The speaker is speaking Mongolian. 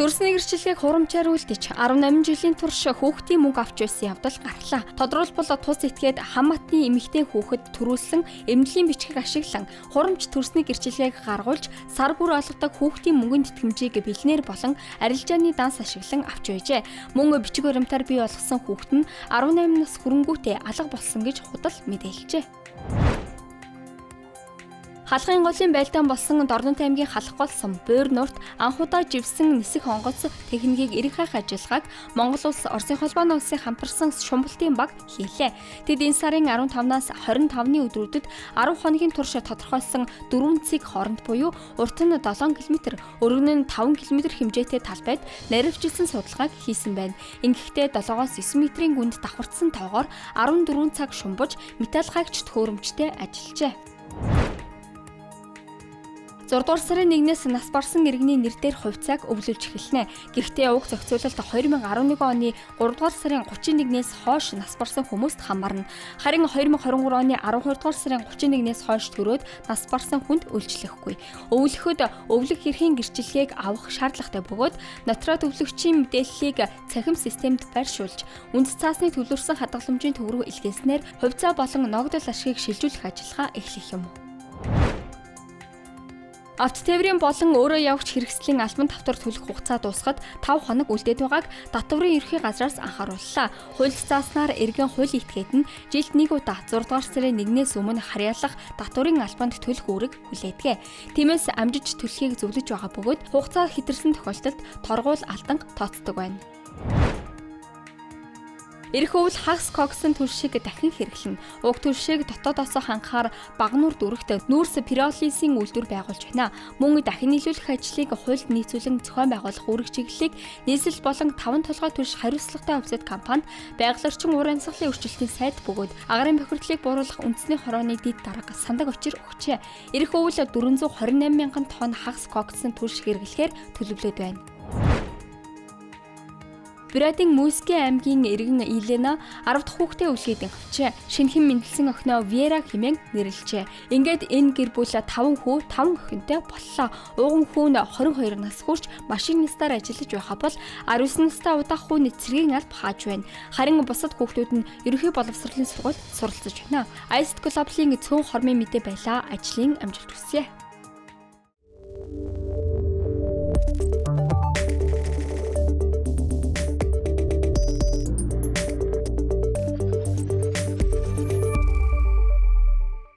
Төрсний гэрчлэгийг хурамчаар үлдэж 18 жилийн турш хүүхдийн мөнгө авч байсан явдал гарлаа. Тодорхойлбол тус этгээд хамаатны эмэгтэй хүүхэд төрүүлсэн эмнэлгийн бичгийг ашиглан хурамч төрсний гэрчлэгийг гаргуулж сар бүр олгодог хүүхдийн мөнгөний тэтгэмжийг бэлнээр болон арилжааны данс ашиглан авч байжээ. Мөн бичиг баримтаар бий болгосон хүүхэд нь 18 нас хүрэнгүүтээ алга болсон гэж худал мэдээлжээ. Халахын голын байлдаан болсон Дорнот аймгийн Халах гол сум Буйр-Нурт анхудаа живсэн нисэх онгоц техникийг эрэг хайх ажиллагааг Монгол улс Оросын холбооны улсын хамтарсан шумбалтын баг хийлээ. Тэд энэ сарын 15-наас 25-ны өдрүүдэд 10 хоногийн турш тодорхойлсон 4 цэг хооронд буюу урт нь 7 км, өргөн нь 5 км хэмжээтэй талбайд наривчилсан судалгааг хийсэн байна. Ингэхдээ 7-9 метрийн гүнд давхарцсан тоогоор 14 цаг шумбаж металл гайгч төхөөрөмжтэй ажиллажээ. 6 дугаар сарын 1-ээс нас барсан иргэний нэрээр хувьцааг өвлүүлж эхэлнэ. Гэхдээ уг зохицуулалт 2011 оны 3 дугаар сарын 31-ээс хойш нас барсан хүмүүст хамаарна. Харин 2023 оны 12 дугаар сарын 31-ээс хойш төрөөд нас барсан хүнд үйлчлэхгүй. Өвлөхөд өвлөх эрхийн гэрчлэгийг авах шаардлагатай бөгөөд нотроод өвлөгчийн мэдээллийг цахим системд байршуулж, үндэс цаасны төлөрсөн хадгаламжийн төв рүү илгээснээр хувьцаа болон ногдол ашгийг шилжүүлэх ажиллагаа эхлэх юм. Автотээврийн болон өөрөө явагч хэрэгслийн албан давтар төлөх хугацаа дуусахад 5 хоног үлдээд байгааг татварын ерхий газраас анхаарууллаа. Хууль зааснаар эргэн хууль этгээд нь жилд 1 удаа 6 дугаар сарын 1-ээс өмнө харьяалах татварын албанд төлөх үүрэг хүлээдэг. Тиймээс амжиж төлөхийг зөвлөж байгаа бөгөөд хугацаа хэтэрсэн тохиолдолд торгуул алдан тооцдог байна. Ирэх өвөл хагас коксын түлшийг дахин хэрэглэнэ. Уг түлшийг дотоодоос хангахаар багнуур дүрэгт нүүрс пиролизийн үйлдвэр байгуулж байна. Мөн дахин нийлүүлэх ажлыг хуульд нийцүүлэн зохион байгуулах үүрэг чиглэлийг нийслэл болон 5 толгой түлш хариуцлагатай офсет компанид байгаль орчин уур амьсгалын өрчлөлтийн сайд бөгөөд агарын бохирдлыг бууруулах үндэсний хорооны дэд дарга сандаг очир өгчээ. Ирэх өвөл 428 мянган тонн хагас коксын түлш хэрэглэхээр төлөвлөд байна. Брэдийн Мүйскийн аймгийн иргэн Илена 10 дахь хүүхдээ үлгээдэн авчээ. Шинэхэн мэндэлсэн охиноо Вера хэмээн нэрлэжээ. Ингээд энэ гэр бүл 5 хүү 5 охинтой боллоо. Ууган хүү нь 22 нас хүрч машин нистаар ажиллаж байгаа бол 19 настай удаах хүү нь цэргийн алба хааж байна. Харин бусад хүүхдүүд нь ерөнхий боловсролын сургуульд суралцж байна. Ice Global-ийн цөөн хормын мэдээ байлаа. Ажлын амжилт хүсье.